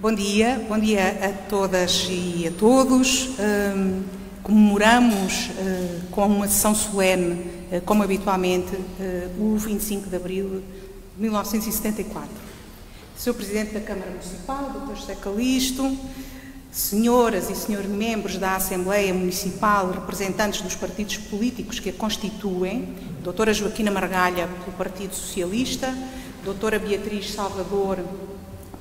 Bom dia a todas e a todos. Comemoramos com uma sessão solene, como habitualmente, o 25 de Abril de 1974. Sr. Presidente da Câmara Municipal, Dr. José Calixto, senhoras e senhores membros da Assembleia Municipal, representantes dos partidos políticos que a constituem, Doutora Joaquina Margalha, pelo Partido Socialista, Doutora Beatriz Salvador,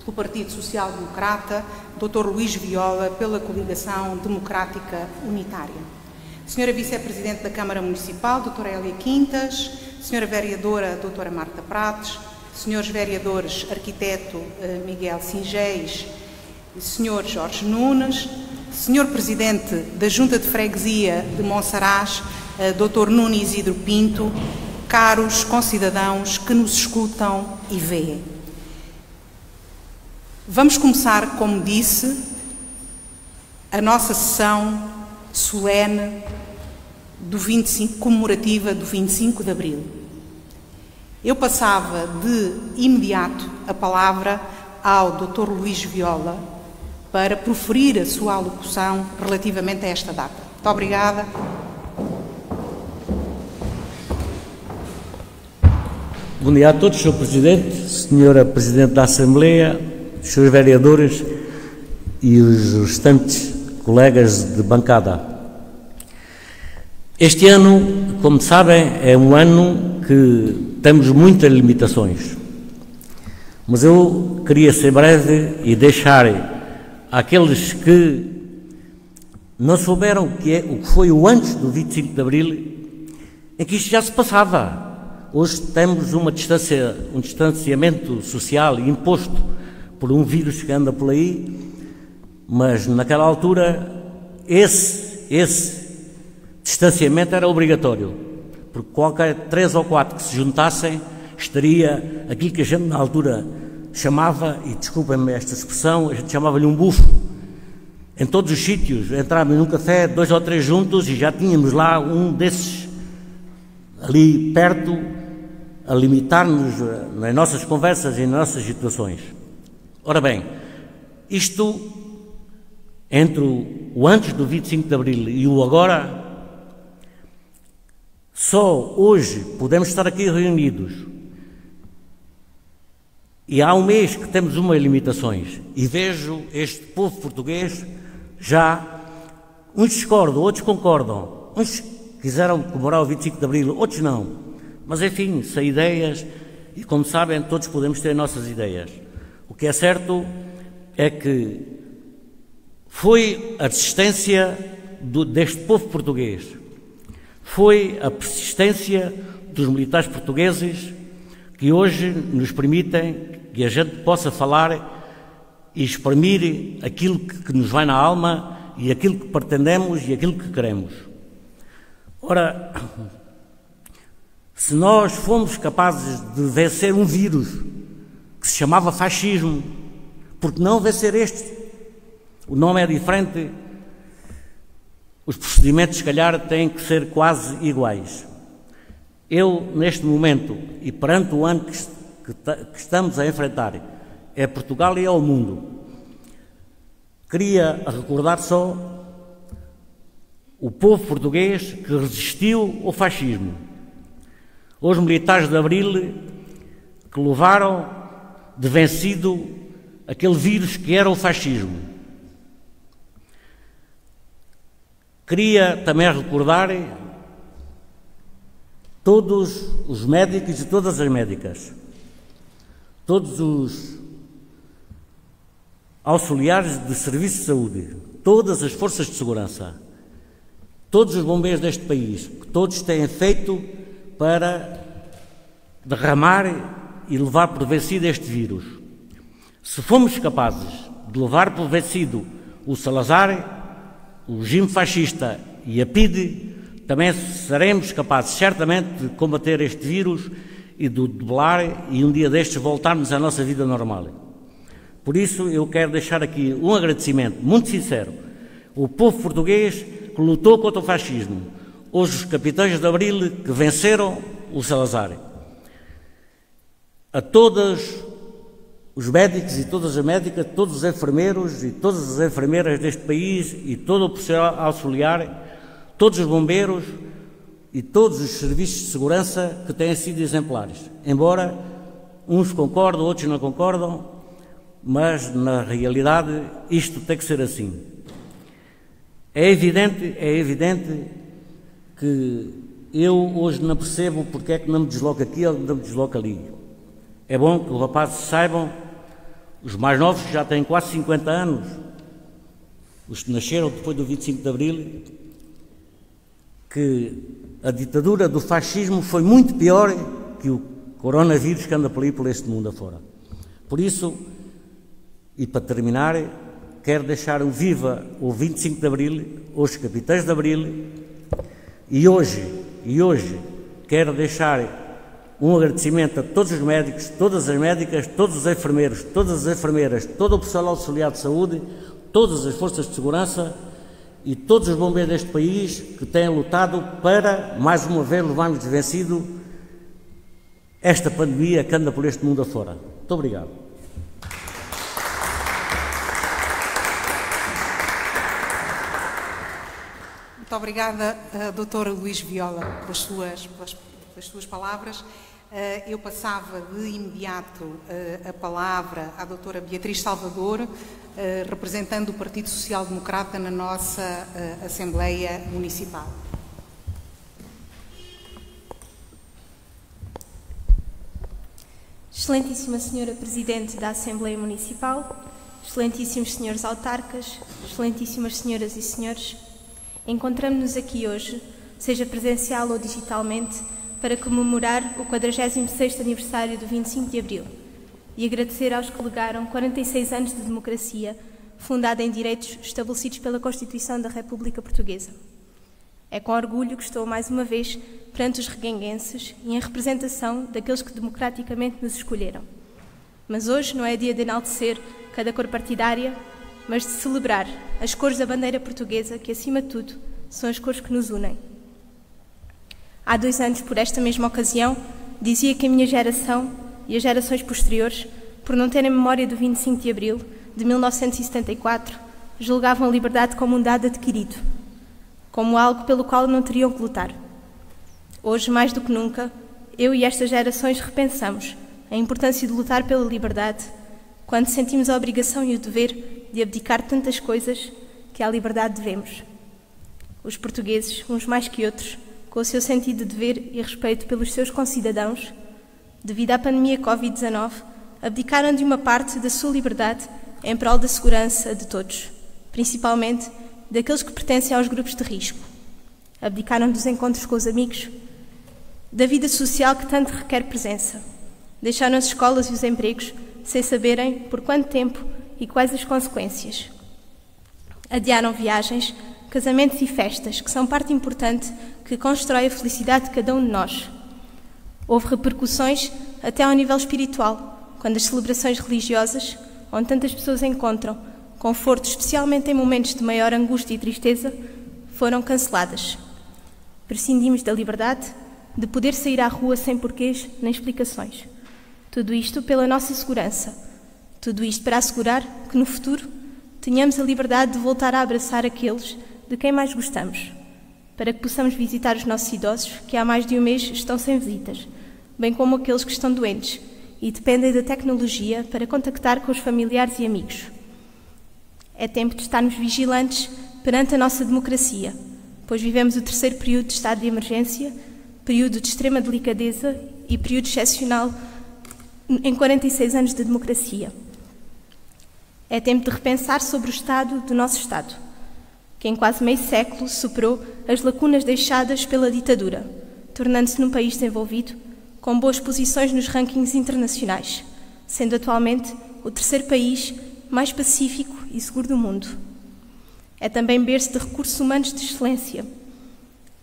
pelo Partido Social Democrata, Dr. Luís Viola, pela Coligação Democrática Unitária. Senhora Vice-Presidente da Câmara Municipal, Doutora Hélia Quintas, Senhora Vereadora, Doutora Marta Prates, Senhores Vereadores, Arquiteto Miguel Singéis e Senhor Jorge Nunes, Senhor Presidente da Junta de Freguesia de Monsaraz, Dr. Nuno Isidro Pinto, caros concidadãos que nos escutam e veem. Vamos começar, como disse, a nossa sessão solene comemorativa do 25 de Abril. Eu passava de imediato a palavra ao Dr. Luís Viola para proferir a sua alocução relativamente a esta data. Muito obrigada. Bom dia a todos, Sr. Presidente, Senhora Presidente da Assembleia, Srs. Vereadores e os restantes colegas de bancada. Este ano, como sabem, é um ano que temos muitas limitações, mas eu queria ser breve e deixar àqueles que não souberam o que foi o antes do 25 de Abril, em que isto já se passava. Hoje temos um distanciamento social imposto por um vírus que anda por aí, mas naquela altura esse distanciamento era obrigatório, porque qualquer 3 ou 4 que se juntassem estaria aquilo que a gente na altura chamava, e desculpem-me esta expressão, a gente chamava-lhe um bufo. Em todos os sítios, entrávamos num café, 2 ou 3 juntos, e já tínhamos lá um desses ali perto, a limitar-nos nas nossas conversas e nas nossas situações. Ora bem, isto, entre o antes do 25 de Abril e o agora, só hoje podemos estar aqui reunidos. E há um mês que temos umas limitações, e vejo este povo português já, uns discordam, outros concordam, uns quiseram comemorar o 25 de Abril, outros não. Mas, enfim, são ideias e, como sabem, todos podemos ter nossas ideias. O que é certo é que foi a resistência deste povo português, foi a persistência dos militares portugueses que hoje nos permitem que a gente possa falar e exprimir aquilo que nos vai na alma e aquilo que pretendemos e aquilo que queremos. Ora, se nós fomos capazes de vencer um vírus que se chamava fascismo, porque não vencer este? O nome é diferente, os procedimentos, se calhar, têm que ser quase iguais. Eu, neste momento, e perante o ano que estamos a enfrentar, é Portugal e é o mundo, queria recordar só o povo português que resistiu ao fascismo. Os militares de Abril que levaram de vencido aquele vírus que era o fascismo. Queria também recordar todos os médicos e todas as médicas, todos os auxiliares de serviço de saúde, todas as forças de segurança, todos os bombeiros deste país, que todos têm feito para derramar e levar por vencido este vírus. Se fomos capazes de levar por vencido o Salazar, o regime fascista e a PIDE, também seremos capazes, certamente, de combater este vírus e de o debelar e um dia destes voltarmos à nossa vida normal. Por isso, eu quero deixar aqui um agradecimento muito sincero ao povo português que lutou contra o fascismo, os capitães de Abril que venceram o Salazar, a todos os médicos e todas as médicas, todos os enfermeiros e todas as enfermeiras deste país e todo o profissional auxiliar, todos os bombeiros e todos os serviços de segurança que têm sido exemplares. Embora uns concordam, outros não concordam, mas na realidade isto tem que ser assim. É evidente que eu hoje não percebo porque é que não me desloco aqui ou não me desloco ali. É bom que os rapazes saibam, os mais novos que já têm quase 50 anos, os que nasceram depois do 25 de Abril, que a ditadura do fascismo foi muito pior que o coronavírus que anda por aí por este mundo afora. Por isso, e para terminar, quero deixar um viva o 25 de Abril, os capitães de Abril, e hoje quero deixar um agradecimento a todos os médicos, todas as médicas, todos os enfermeiros, todas as enfermeiras, todo o pessoal auxiliar de saúde, todas as forças de segurança e todos os bombeiros deste país que têm lutado para, mais uma vez, levarmos de vencido esta pandemia que anda por este mundo afora. Muito obrigado. Muito obrigada, Dr. Luís Viola, pelas suas palavras. Eu passava de imediato a palavra à doutora Beatriz Salvador, representando o Partido Social Democrata na nossa Assembleia Municipal. Excelentíssima Senhora Presidente da Assembleia Municipal, excelentíssimos senhores autarcas, excelentíssimas senhoras e senhores, encontramos-nos aqui hoje, seja presencial ou digitalmente, para comemorar o 46º aniversário do 25 de Abril e agradecer aos que legaram 46 anos de democracia fundada em direitos estabelecidos pela Constituição da República Portuguesa. É com orgulho que estou mais uma vez perante os reguenguenses e em representação daqueles que democraticamente nos escolheram. Mas hoje não é dia de enaltecer cada cor partidária, mas de celebrar as cores da bandeira portuguesa que, acima de tudo, são as cores que nos unem. Há 2 anos, por esta mesma ocasião, dizia que a minha geração e as gerações posteriores, por não terem memória do 25 de Abril de 1974, julgavam a liberdade como um dado adquirido, como algo pelo qual não teriam que lutar. Hoje, mais do que nunca, eu e estas gerações repensamos a importância de lutar pela liberdade quando sentimos a obrigação e o dever de abdicar tantas coisas que à liberdade devemos. Os portugueses, uns mais que outros, com o seu sentido de dever e respeito pelos seus concidadãos, devido à pandemia Covid-19, abdicaram de uma parte da sua liberdade em prol da segurança de todos, principalmente daqueles que pertencem aos grupos de risco. Abdicaram dos encontros com os amigos, da vida social que tanto requer presença. Deixaram as escolas e os empregos sem saberem por quanto tempo e quais as consequências. Adiaram viagens, casamentos e festas, que são parte importante que constrói a felicidade de cada um de nós. Houve repercussões até ao nível espiritual, quando as celebrações religiosas, onde tantas pessoas encontram conforto, especialmente em momentos de maior angústia e tristeza, foram canceladas. Prescindimos da liberdade de poder sair à rua sem porquês nem explicações. Tudo isto pela nossa segurança. Tudo isto para assegurar que, no futuro, tenhamos a liberdade de voltar a abraçar aqueles de quem mais gostamos, para que possamos visitar os nossos idosos que há mais de um mês estão sem visitas, bem como aqueles que estão doentes e dependem da tecnologia para contactar com os familiares e amigos. É tempo de estarmos vigilantes perante a nossa democracia, pois vivemos o 3º período de estado de emergência, período de extrema delicadeza e período excepcional em 46 anos de democracia. É tempo de repensar sobre o estado do nosso Estado, que em quase meio século superou as lacunas deixadas pela ditadura, tornando-se num país desenvolvido, com boas posições nos rankings internacionais, sendo atualmente o 3º país mais pacífico e seguro do mundo. É também berço de recursos humanos de excelência,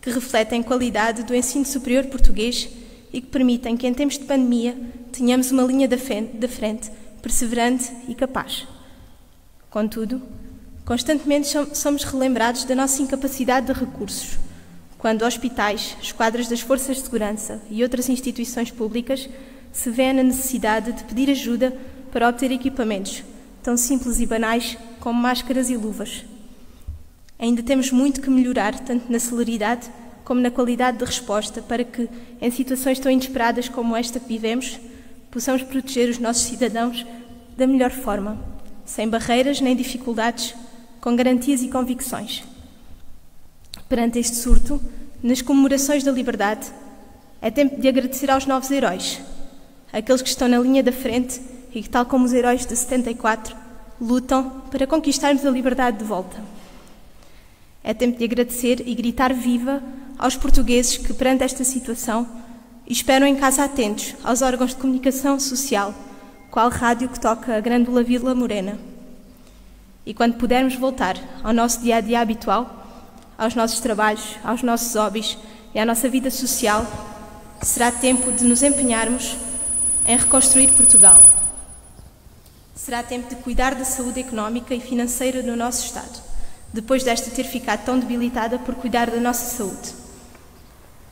que refletem a qualidade do ensino superior português e que permitem que, em tempos de pandemia, tenhamos uma linha da frente perseverante e capaz. Contudo, constantemente somos relembrados da nossa incapacidade de recursos, quando hospitais, esquadras das forças de segurança e outras instituições públicas se vêem na necessidade de pedir ajuda para obter equipamentos tão simples e banais como máscaras e luvas. Ainda temos muito que melhorar, tanto na celeridade como na qualidade de resposta, para que, em situações tão inesperadas como esta que vivemos, possamos proteger os nossos cidadãos da melhor forma, sem barreiras nem dificuldades, com garantias e convicções. Perante este surto, nas comemorações da liberdade, é tempo de agradecer aos novos heróis, aqueles que estão na linha da frente e que, tal como os heróis de 74, lutam para conquistarmos a liberdade de volta. É tempo de agradecer e gritar viva aos portugueses que, perante esta situação, esperam em casa atentos aos órgãos de comunicação social, qual rádio que toca a Grândola Vila Morena. E quando pudermos voltar ao nosso dia-a-dia habitual, aos nossos trabalhos, aos nossos hobbies e à nossa vida social, será tempo de nos empenharmos em reconstruir Portugal. Será tempo de cuidar da saúde económica e financeira do nosso Estado, depois desta ter ficado tão debilitada por cuidar da nossa saúde.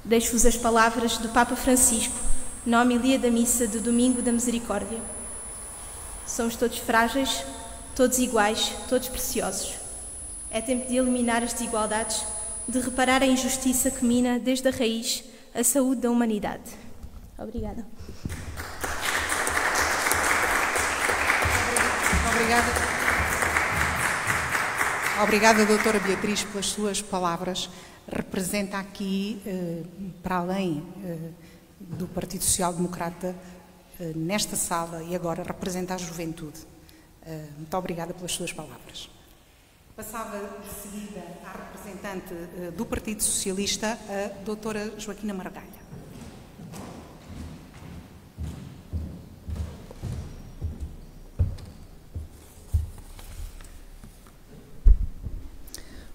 Deixo-vos as palavras do Papa Francisco na homilia da missa de Domingo da Misericórdia. Somos todos frágeis, todos iguais, todos preciosos. É tempo de eliminar as desigualdades, de reparar a injustiça que mina desde a raiz a saúde da humanidade. Obrigada. Obrigada, doutora Beatriz, pelas suas palavras. Representa aqui, para além do Partido Social Democrata, nesta sala e agora representa a juventude. Muito obrigada pelas suas palavras. Passava de seguida à representante do Partido Socialista, a doutora Joaquina Margalha.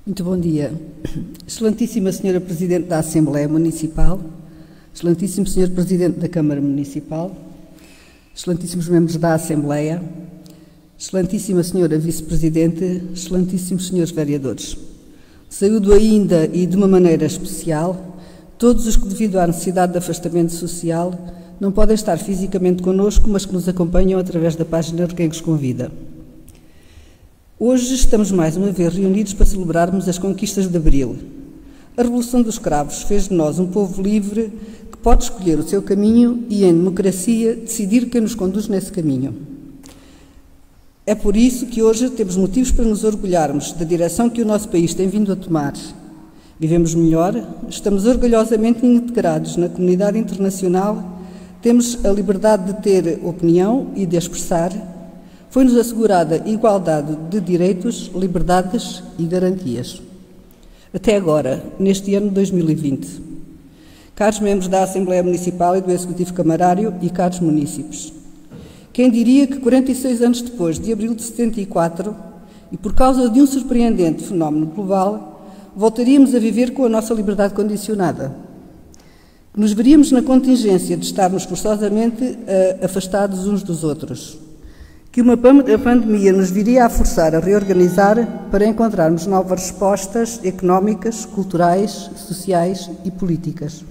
Muito bom dia. Excelentíssima Senhora Presidente da Assembleia Municipal, Excelentíssimo Senhor Presidente da Câmara Municipal, Excelentíssimos membros da Assembleia, Excelentíssima Senhora Vice-Presidente, Excelentíssimos Senhores Vereadores. Saúdo ainda e de uma maneira especial todos os que, devido à necessidade de afastamento social, não podem estar fisicamente connosco, mas que nos acompanham através da página Reguengos Convida. Hoje estamos mais uma vez reunidos para celebrarmos as conquistas de Abril. A Revolução dos Cravos fez de nós um povo livre que pode escolher o seu caminho e, em democracia, decidir quem nos conduz nesse caminho. É por isso que hoje temos motivos para nos orgulharmos da direção que o nosso país tem vindo a tomar. Vivemos melhor, estamos orgulhosamente integrados na comunidade internacional, temos a liberdade de ter opinião e de expressar. Foi-nos assegurada igualdade de direitos, liberdades e garantias. Até agora, neste ano de 2020. Caros membros da Assembleia Municipal e do Executivo Camarário e caros munícipes, quem diria que 46 anos depois de abril de 74, e por causa de um surpreendente fenómeno global, voltaríamos a viver com a nossa liberdade condicionada? Nos veríamos na contingência de estarmos forçosamente afastados uns dos outros? Que uma pandemia nos viria a forçar a reorganizar para encontrarmos novas respostas económicas, culturais, sociais e políticas.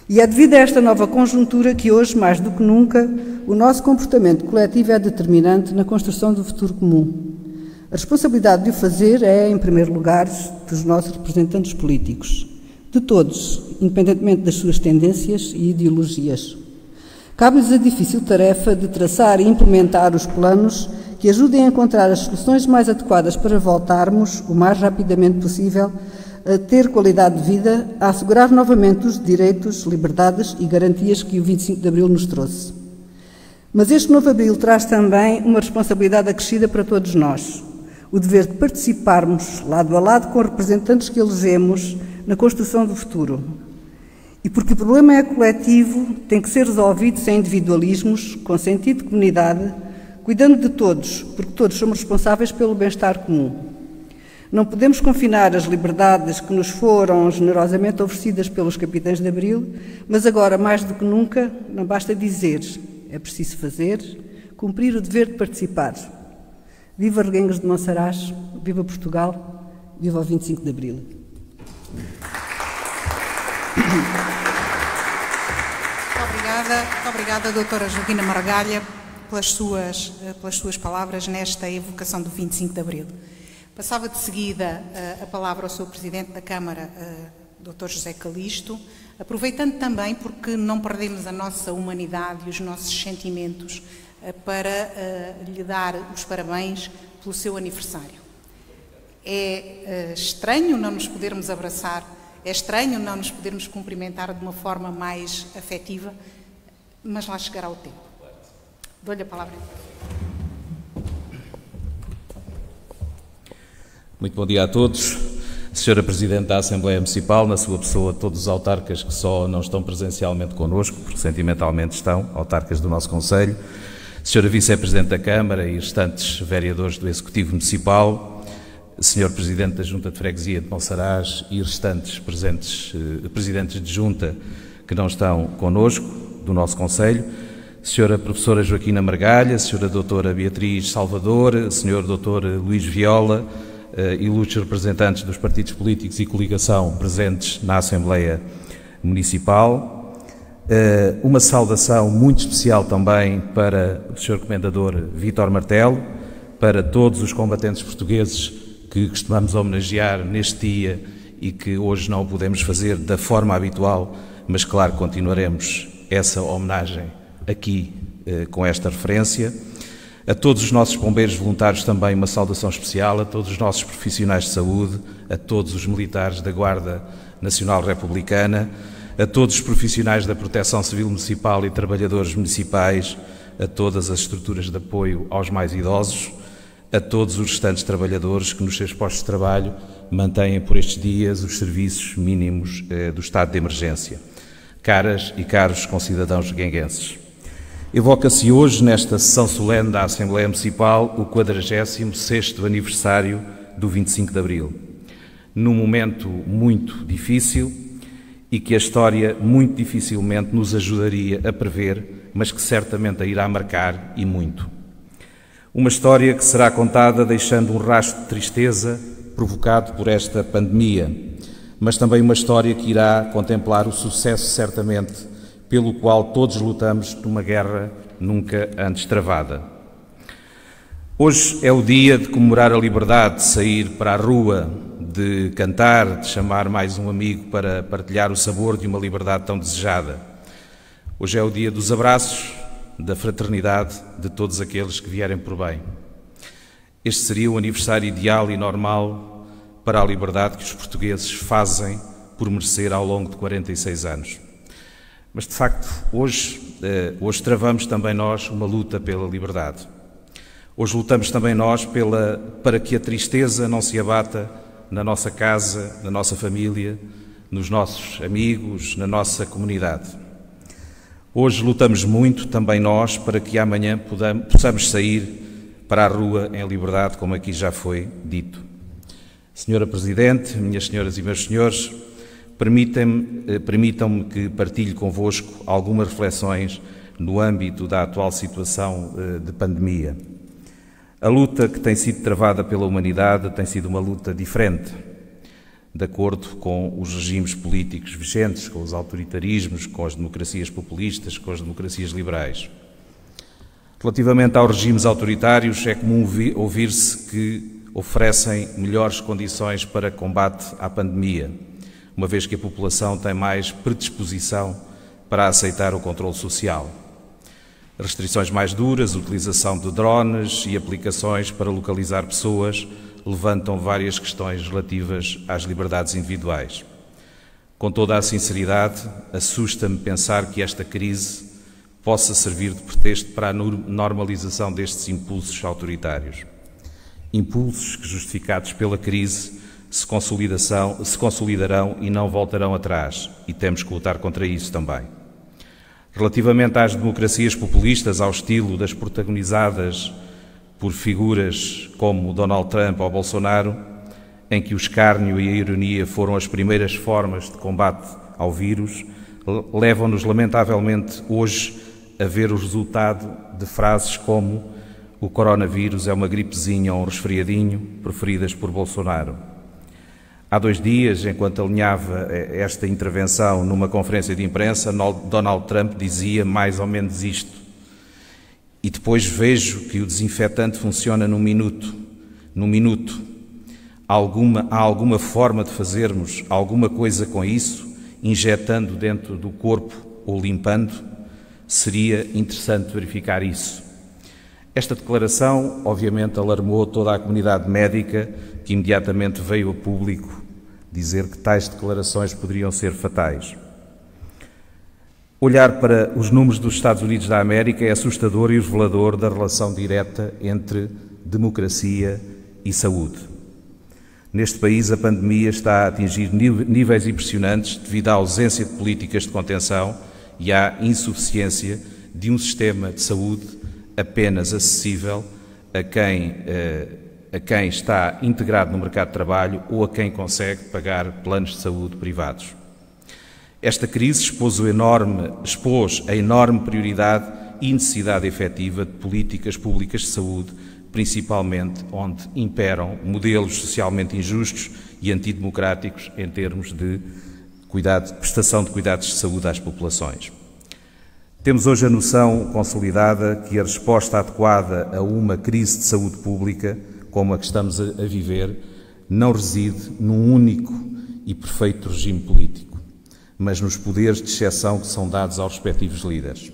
E é devido a esta nova conjuntura que hoje, mais do que nunca, o nosso comportamento coletivo é determinante na construção do futuro comum. A responsabilidade de o fazer é, em primeiro lugar, dos nossos representantes políticos, de todos, independentemente das suas tendências e ideologias. Cabe-lhes a difícil tarefa de traçar e implementar os planos que ajudem a encontrar as soluções mais adequadas para voltarmos, o mais rapidamente possível, a ter qualidade de vida, a assegurar novamente os direitos, liberdades e garantias que o 25 de Abril nos trouxe. Mas este novo Abril traz também uma responsabilidade acrescida para todos nós, o dever de participarmos, lado a lado com representantes que elegemos, na construção do futuro. E porque o problema é coletivo, tem que ser resolvido sem individualismos, com sentido de comunidade, cuidando de todos, porque todos somos responsáveis pelo bem-estar comum. Não podemos confinar as liberdades que nos foram generosamente oferecidas pelos capitães de Abril, mas agora, mais do que nunca, não basta dizer, é preciso fazer, cumprir o dever de participar. Viva Reguengos de Monsaraz, viva Portugal, viva o 25 de Abril. Muito obrigada, doutora Joaquina Margalha. pelas suas palavras nesta evocação do 25 de Abril. Passava de seguida a palavra ao Sr. Presidente da Câmara, Dr. José Calixto, aproveitando também, porque não perdemos a nossa humanidade e os nossos sentimentos, para lhe dar os parabéns pelo seu aniversário. É estranho não nos podermos abraçar, é estranho não nos podermos cumprimentar de uma forma mais afetiva, mas lá chegará o tempo. Dou-lhe a palavra. Muito bom dia a todos. Senhora Presidente da Assembleia Municipal, na sua pessoa, todos os autarcas que só não estão presencialmente connosco, porque sentimentalmente estão, autarcas do nosso Conselho, Senhora Vice-Presidente da Câmara e restantes vereadores do Executivo Municipal, Senhor Presidente da Junta de Freguesia de Monsaraz e restantes presidentes de Junta que não estão connosco, do nosso Conselho, Senhora Professora Joaquina Margalha, Senhora Doutora Beatriz Salvador, Senhor Doutor Luís Viola, ilustres representantes dos partidos políticos e coligação presentes na Assembleia Municipal. Uma saudação muito especial também para o Sr. Comendador Vítor Martelo, para todos os combatentes portugueses que costumamos homenagear neste dia e que hoje não o podemos fazer da forma habitual, mas claro, continuaremos essa homenagem aqui com esta referência. A todos os nossos bombeiros voluntários também uma saudação especial, a todos os nossos profissionais de saúde, a todos os militares da Guarda Nacional Republicana, a todos os profissionais da Proteção Civil Municipal e trabalhadores municipais, a todas as estruturas de apoio aos mais idosos, a todos os restantes trabalhadores que nos seus postos de trabalho mantêm por estes dias os serviços mínimos do estado de emergência. Caras e caros concidadãos guenguenses. Evoca-se hoje, nesta sessão solene da Assembleia Municipal, o 46º aniversário do 25 de Abril, num momento muito difícil e que a história muito dificilmente nos ajudaria a prever, mas que certamente a irá marcar e muito. Uma história que será contada deixando um rastro de tristeza provocado por esta pandemia, mas também uma história que irá contemplar o sucesso, certamente, pelo qual todos lutamos numa guerra nunca antes travada. Hoje é o dia de comemorar a liberdade, de sair para a rua, de cantar, de chamar mais um amigo para partilhar o sabor de uma liberdade tão desejada. Hoje é o dia dos abraços, da fraternidade de todos aqueles que vierem por bem. Este seria o aniversário ideal e normal para a liberdade que os portugueses fazem por merecer ao longo de 46 anos. Mas, de facto, hoje travamos também nós uma luta pela liberdade. Hoje lutamos também nós para que a tristeza não se abata na nossa casa, na nossa família, nos nossos amigos, na nossa comunidade. Hoje lutamos muito também nós para que amanhã possamos sair para a rua em liberdade, como aqui já foi dito. Senhora Presidente, minhas senhoras e meus senhores, permitam-me que partilhe convosco algumas reflexões no âmbito da atual situação de pandemia. A luta que tem sido travada pela humanidade tem sido uma luta diferente, de acordo com os regimes políticos vigentes, com os autoritarismos, com as democracias populistas, com as democracias liberais. Relativamente aos regimes autoritários, é comum ouvir-se que oferecem melhores condições para combate à pandemia, uma vez que a população tem mais predisposição para aceitar o controle social. Restrições mais duras, utilização de drones e aplicações para localizar pessoas levantam várias questões relativas às liberdades individuais. Com toda a sinceridade, assusta-me pensar que esta crise possa servir de pretexto para a normalização destes impulsos autoritários. Impulsos que, justificados pela crise, se consolidarão e não voltarão atrás, e temos que lutar contra isso também. Relativamente às democracias populistas, ao estilo das protagonizadas por figuras como Donald Trump ou Bolsonaro, em que o escárnio e a ironia foram as primeiras formas de combate ao vírus, levam-nos lamentavelmente hoje a ver o resultado de frases como o coronavírus é uma gripezinha ou um resfriadinho, preferidas por Bolsonaro. Há 2 dias, enquanto alinhava esta intervenção numa conferência de imprensa, Donald Trump dizia mais ou menos isto. e depois vejo que o desinfetante funciona num minuto. Há alguma forma de fazermos alguma coisa com isso, injetando dentro do corpo ou limpando? Seria interessante verificar isso. Esta declaração, obviamente, alarmou toda a comunidade médica, que imediatamente veio a público dizer que tais declarações poderiam ser fatais. Olhar para os números dos Estados Unidos da América é assustador e revelador da relação direta entre democracia e saúde. Neste país, a pandemia está a atingir níveis impressionantes devido à ausência de políticas de contenção e à insuficiência de um sistema de saúde apenas acessível a quem está integrado no mercado de trabalho ou a quem consegue pagar planos de saúde privados. Esta crise expôs a enorme prioridade e necessidade efetiva de políticas públicas de saúde, principalmente onde imperam modelos socialmente injustos e antidemocráticos em termos de prestação de cuidados de saúde às populações. Temos hoje a noção consolidada que a resposta adequada a uma crise de saúde pública, como a que estamos a viver, não reside num único e perfeito regime político, mas nos poderes de exceção que são dados aos respectivos líderes.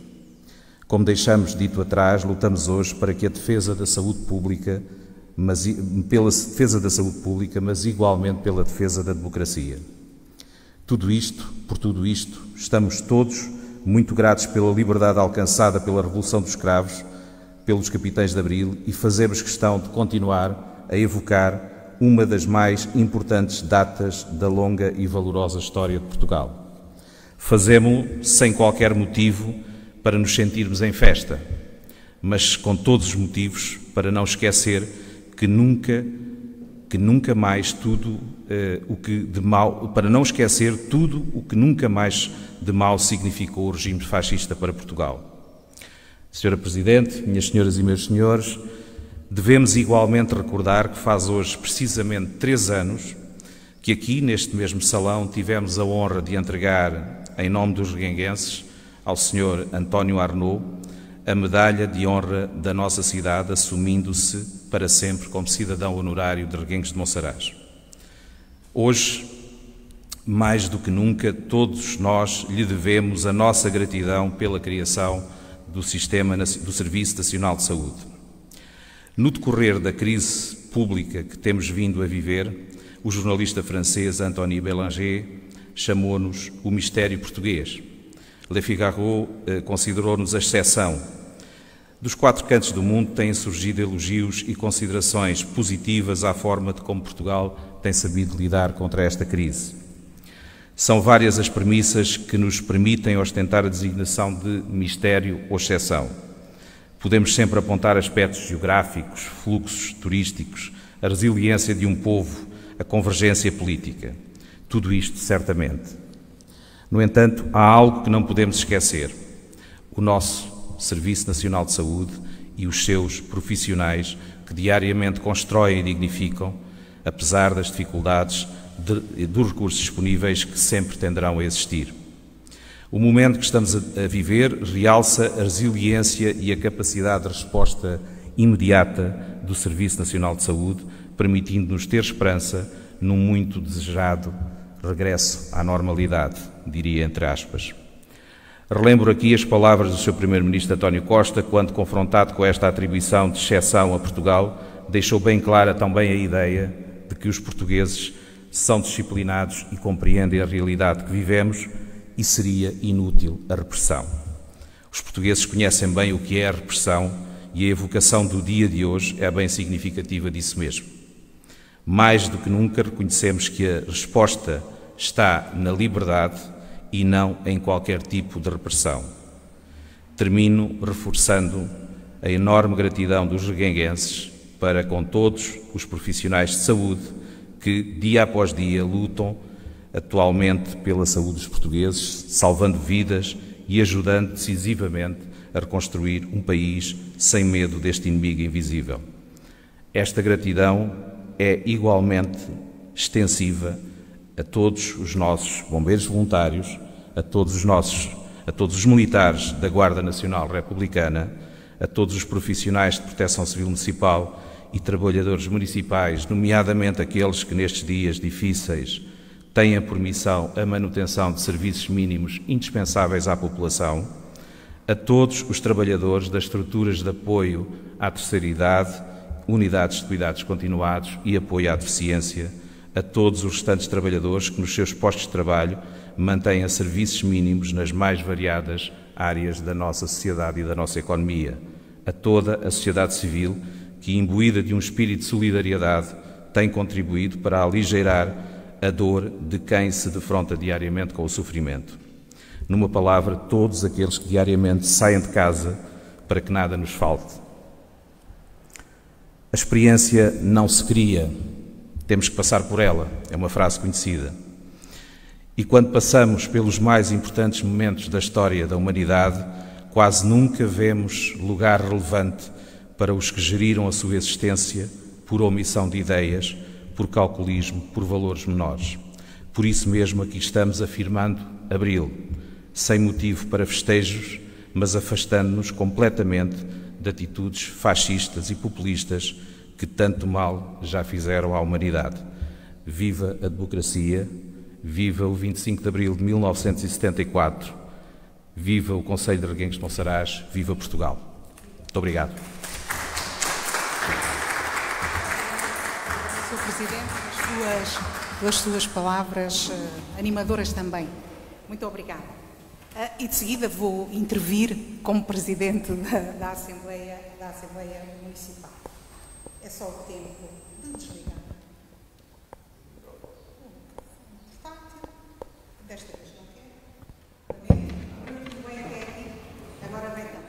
Como deixamos dito atrás, lutamos hoje para que a defesa da saúde pública, mas igualmente pela defesa da democracia. Por tudo isto, estamos todos muito gratos pela liberdade alcançada pela Revolução dos Escravos, pelos capitães de Abril, e fazemos questão de continuar a evocar uma das mais importantes datas da longa e valorosa história de Portugal. Fazemo-lo sem qualquer motivo para nos sentirmos em festa, mas com todos os motivos para não esquecer que nunca mais tudo o que de mal, para não esquecer tudo o que nunca mais de mal significou o regime fascista para Portugal. Senhora Presidente, minhas senhoras e meus senhores, devemos igualmente recordar que faz hoje precisamente 3 anos que aqui, neste mesmo salão, tivemos a honra de entregar, em nome dos reguenguenses, ao Sr. António Arnaud, a medalha de honra da nossa cidade, assumindo-se para sempre como cidadão honorário de Reguengos de Monsaraz. Hoje, mais do que nunca, todos nós lhe devemos a nossa gratidão pela criação do Serviço Nacional de Saúde. No decorrer da crise pública que temos vindo a viver, o jornalista francês Anthony Bélanger chamou-nos o mistério português. Le Figaro considerou-nos a exceção. Dos 4 cantos do mundo têm surgido elogios e considerações positivas à forma de como Portugal tem sabido lidar contra esta crise. São várias as premissas que nos permitem ostentar a designação de mistério ou exceção. Podemos sempre apontar aspectos geográficos, fluxos turísticos, a resiliência de um povo, a convergência política. Tudo isto, certamente. No entanto, há algo que não podemos esquecer: o nosso Serviço Nacional de Saúde e os seus profissionais que diariamente constroem e dignificam, apesar das dificuldades dos recursos disponíveis que sempre tenderão a existir. O momento que estamos a viver realça a resiliência e a capacidade de resposta imediata do Serviço Nacional de Saúde, permitindo-nos ter esperança num muito desejado regresso à normalidade, diria entre aspas. Relembro aqui as palavras do Sr. Primeiro-Ministro António Costa, quando confrontado com esta atribuição de exceção a Portugal, deixou bem clara também a ideia de que os portugueses são disciplinados e compreendem a realidade que vivemos e seria inútil a repressão. Os portugueses conhecem bem o que é a repressão e a evocação do dia de hoje é bem significativa disso mesmo. Mais do que nunca reconhecemos que a resposta está na liberdade e não em qualquer tipo de repressão. Termino reforçando a enorme gratidão dos reguenguenses para com todos os profissionais de saúde que, dia após dia, lutam atualmente pela saúde dos portugueses, salvando vidas e ajudando decisivamente a reconstruir um país sem medo deste inimigo invisível. Esta gratidão é igualmente extensiva a todos os nossos bombeiros voluntários, a todos os militares da Guarda Nacional Republicana, a todos os profissionais de proteção civil municipal e trabalhadores municipais, nomeadamente aqueles que nestes dias difíceis têm por missão a manutenção de serviços mínimos indispensáveis à população, a todos os trabalhadores das estruturas de apoio à terceira idade, unidades de cuidados continuados e apoio à deficiência, a todos os restantes trabalhadores que nos seus postos de trabalho mantêm serviços mínimos nas mais variadas áreas da nossa sociedade e da nossa economia, a toda a sociedade civil que, imbuída de um espírito de solidariedade, tem contribuído para aligeirar a dor de quem se defronta diariamente com o sofrimento. Numa palavra, todos aqueles que diariamente saem de casa para que nada nos falte. A experiência não se cria, temos que passar por ela, é uma frase conhecida. E quando passamos pelos mais importantes momentos da história da humanidade, quase nunca vemos lugar relevante para os que geriram a sua existência por omissão de ideias, por calculismo, por valores menores. Por isso mesmo aqui estamos afirmando Abril, sem motivo para festejos, mas afastando-nos completamente de atitudes fascistas e populistas que tanto mal já fizeram à humanidade. Viva a democracia, viva o 25 de Abril de 1974, viva o Conselho de Reguengos de Monsaraz, viva Portugal. Muito obrigado. Sr. Presidente, pelas suas palavras animadoras também. Muito obrigada. E de seguida vou intervir como Presidente da Assembleia Municipal. É só o tempo de desligar. Desta vez não quero. Vem até aqui. Agora vem cá.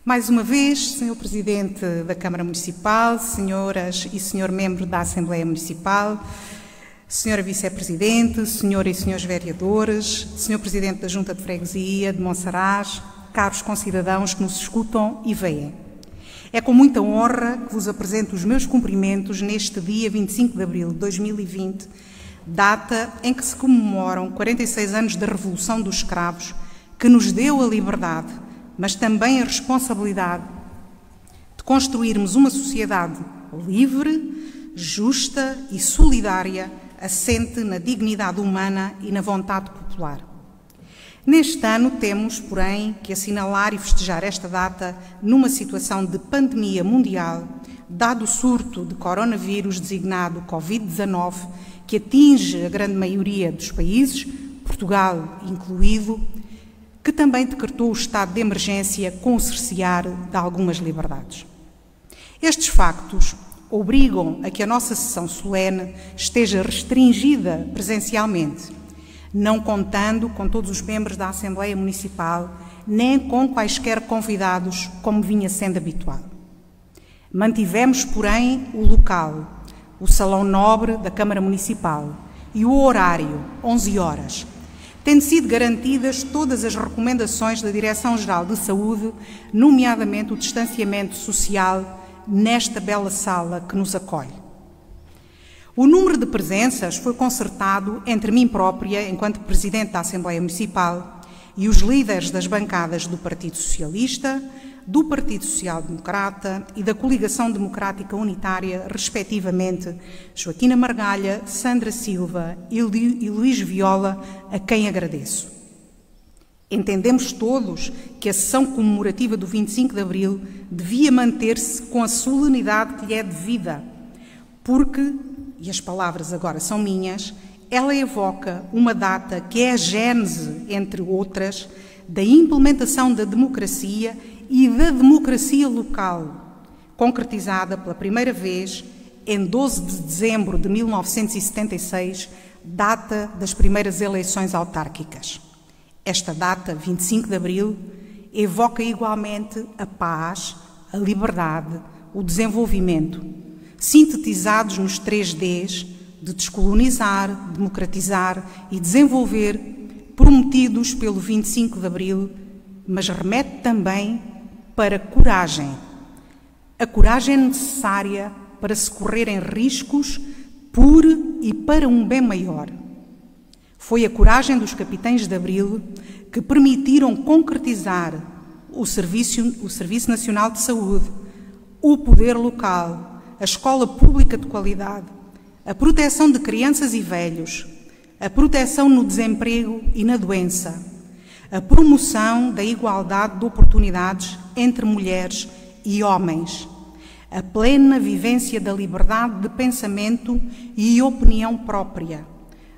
Mais uma vez, Sr. Presidente da Câmara Municipal, senhoras e senhor membro da Assembleia Municipal, Senhora Vice-Presidente, senhoras e senhores vereadores, Sr. Presidente da Junta de Freguesia de Monsaraz, caros concidadãos que nos escutam e veem. É com muita honra que vos apresento os meus cumprimentos neste dia 25 de abril de 2020, data em que se comemoram 46 anos da Revolução dos Escravos, que nos deu a liberdade, mas também a responsabilidade de construirmos uma sociedade livre, justa e solidária, assente na dignidade humana e na vontade popular. Neste ano temos, porém, que assinalar e festejar esta data numa situação de pandemia mundial, dado o surto de coronavírus designado Covid-19, que atinge a grande maioria dos países, Portugal incluído, que também decretou o estado de emergência com o cercear de algumas liberdades. Estes factos obrigam a que a nossa sessão solene esteja restringida presencialmente, não contando com todos os membros da Assembleia Municipal, nem com quaisquer convidados, como vinha sendo habitual. Mantivemos, porém, o local, o Salão Nobre da Câmara Municipal, e o horário, 11 horas, tendo sido garantidas todas as recomendações da Direção-Geral de Saúde, nomeadamente o distanciamento social, nesta bela sala que nos acolhe. O número de presenças foi concertado entre mim própria, enquanto Presidente da Assembleia Municipal, e os líderes das bancadas do Partido Socialista, do Partido Social Democrata e da Coligação Democrática Unitária, respectivamente, Joaquina Margalha, Sandra Silva e Luís Viola, a quem agradeço. Entendemos todos que a sessão comemorativa do 25 de Abril devia manter-se com a solenidade que lhe é devida, porque, e as palavras agora são minhas, ela evoca uma data que é a gênese, entre outras, da implementação da democracia e da democracia local, concretizada pela primeira vez em 12 de dezembro de 1976, data das primeiras eleições autárquicas. Esta data, 25 de Abril, evoca igualmente a paz, a liberdade, o desenvolvimento, sintetizados nos 3 Ds de descolonizar, democratizar e desenvolver, prometidos pelo 25 de Abril, mas remete também para coragem. A coragem necessária para se correrem riscos por e para um bem maior. Foi a coragem dos capitães de Abril que permitiram concretizar o Serviço Nacional de Saúde, o poder local, a escola pública de qualidade, a proteção de crianças e velhos, a proteção no desemprego e na doença, a promoção da igualdade de oportunidades entre mulheres e homens, a plena vivência da liberdade de pensamento e opinião própria,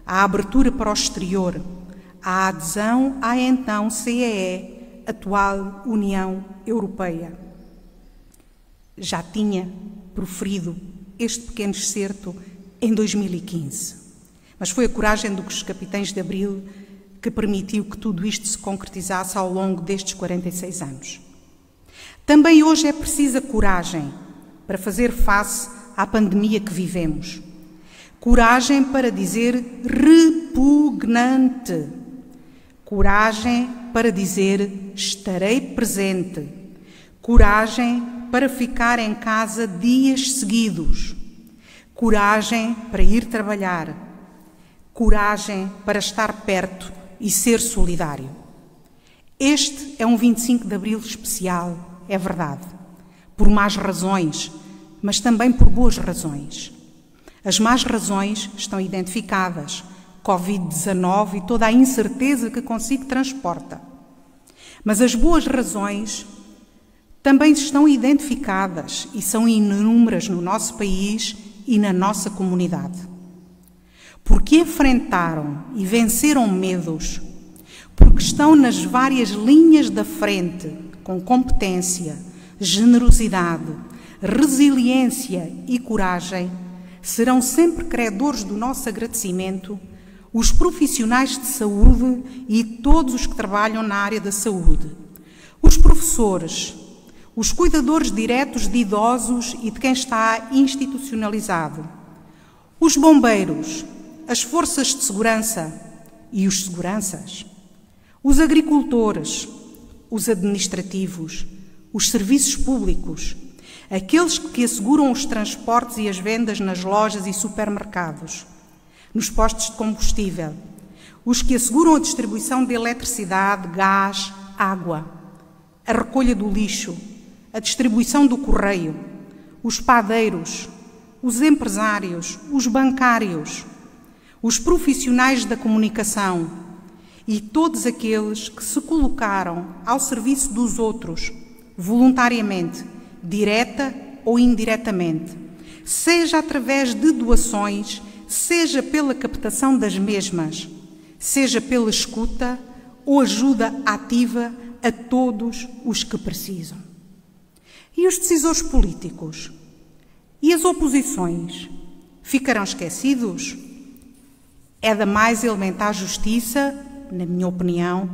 a abertura para o exterior, a adesão à então CEE, atual União Europeia. Já tinha proferido este pequeno excerto em 2015, mas foi a coragem dos capitães de Abril que permitiu que tudo isto se concretizasse ao longo destes 46 anos. Também hoje é precisa coragem para fazer face à pandemia que vivemos. Coragem para dizer repugnante. Coragem para dizer estarei presente. Coragem para ficar em casa dias seguidos. Coragem para ir trabalhar. Coragem para estar perto e ser solidário. Este é um 25 de Abril especial, é verdade, por más razões, mas também por boas razões. As más razões estão identificadas, Covid-19 e toda a incerteza que consigo transporta. Mas as boas razões também estão identificadas e são inúmeras no nosso país e na nossa comunidade. Porque enfrentaram e venceram medos, porque estão nas várias linhas da frente, com competência, generosidade, resiliência e coragem, serão sempre credores do nosso agradecimento os profissionais de saúde e todos os que trabalham na área da saúde, os professores, os cuidadores diretos de idosos e de quem está institucionalizado, os bombeiros, as forças de segurança e os seguranças, os agricultores, os administrativos, os serviços públicos, aqueles que asseguram os transportes e as vendas nas lojas e supermercados, nos postos de combustível, os que asseguram a distribuição de eletricidade, gás, água, a recolha do lixo, a distribuição do correio, os padeiros, os empresários, os bancários, os profissionais da comunicação e todos aqueles que se colocaram ao serviço dos outros, voluntariamente, direta ou indiretamente, seja através de doações, seja pela captação das mesmas, seja pela escuta ou ajuda ativa a todos os que precisam. E os decisores políticos? E as oposições? Ficarão esquecidos? É da mais elementar justiça, na minha opinião,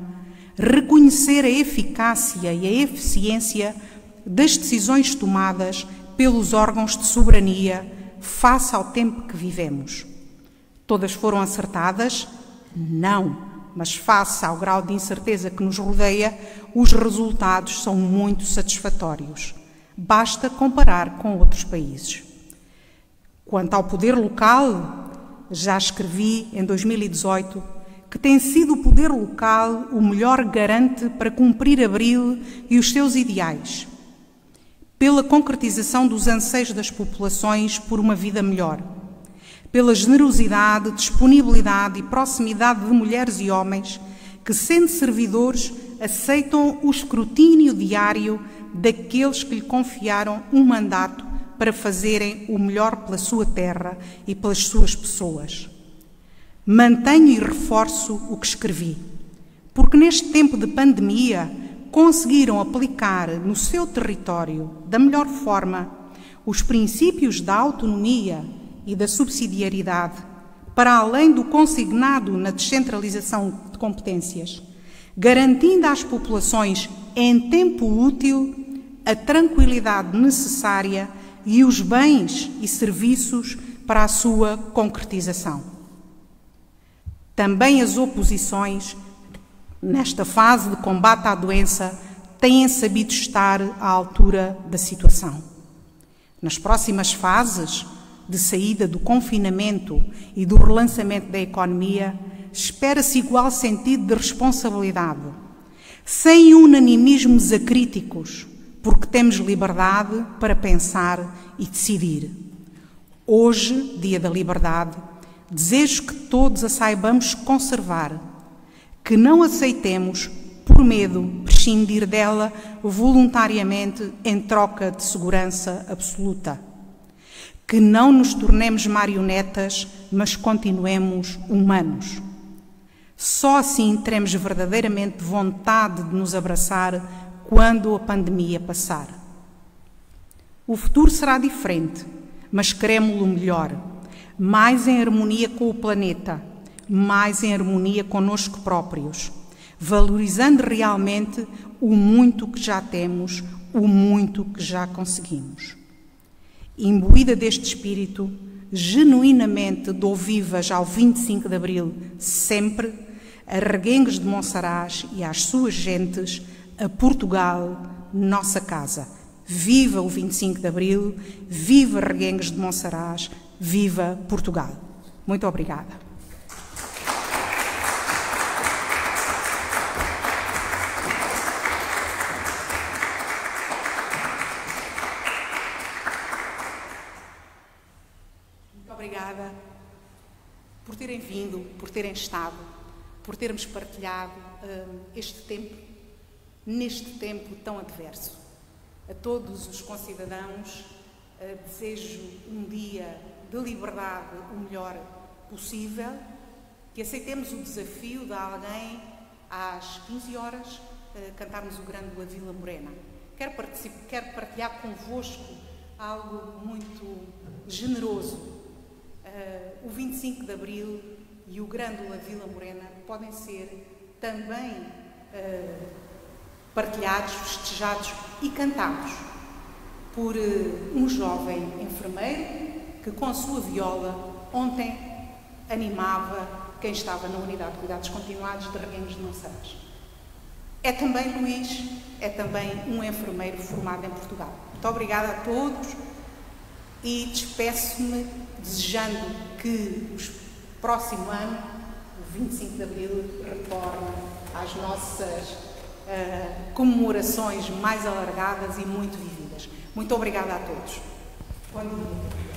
reconhecer a eficácia e a eficiência das decisões tomadas pelos órgãos de soberania face ao tempo que vivemos. Todas foram acertadas? Não, mas face ao grau de incerteza que nos rodeia, os resultados são muito satisfatórios. Basta comparar com outros países. Quanto ao poder local, já escrevi em 2018 que tem sido o poder local o melhor garante para cumprir Abril e os seus ideais, pela concretização dos anseios das populações por uma vida melhor, pela generosidade, disponibilidade e proximidade de mulheres e homens que, sendo servidores, aceitam o escrutínio diário daqueles que lhe confiaram um mandato para fazerem o melhor pela sua terra e pelas suas pessoas. Mantenho e reforço o que escrevi, porque neste tempo de pandemia conseguiram aplicar no seu território, da melhor forma, os princípios da autonomia e da subsidiariedade, para além do consignado na descentralização de competências, garantindo às populações, em tempo útil, a tranquilidade necessária e os bens e serviços para a sua concretização. Também as oposições, nesta fase de combate à doença, têm sabido estar à altura da situação. Nas próximas fases de saída do confinamento e do relançamento da economia, espera-se igual sentido de responsabilidade, sem unanimismos acríticos, porque temos liberdade para pensar e decidir. Hoje, Dia da Liberdade, desejo que todos a saibamos conservar, que não aceitemos, por medo, prescindir dela voluntariamente em troca de segurança absoluta. Que não nos tornemos marionetas, mas continuemos humanos. Só assim teremos verdadeiramente vontade de nos abraçar quando a pandemia passar. O futuro será diferente, mas queremos-lo melhor, mais em harmonia com o planeta, mais em harmonia conosco próprios, valorizando realmente o muito que já temos, o muito que já conseguimos. Imbuída deste espírito, genuinamente dou vivas ao 25 de Abril, sempre, a Reguengos de Monsaraz e às suas gentes, a Portugal, nossa casa. Viva o 25 de Abril, viva Reguengos de Monsaraz, viva Portugal. Muito obrigada. Muito obrigada por terem vindo, por terem estado, por termos partilhado este tempo, neste tempo tão adverso. A todos os concidadãos desejo um dia de liberdade o melhor possível, que aceitemos o desafio de alguém às 15 horas cantarmos o grande La Vila Morena. Quero partilhar convosco algo muito generoso. O 25 de Abril e o grande La Vila Morena podem ser também partilhados, festejados e cantados por um jovem enfermeiro que, com a sua viola, ontem animava quem estava na unidade de cuidados continuados de Reguengos de Monsaraz. É também Luís, é também um enfermeiro formado em Portugal. Muito obrigada a todos e despeço-me desejando que o próximo ano, o 25 de Abril, retorne às nossas comemorações mais alargadas e muito vividas. Muito obrigada a todos. Bom dia.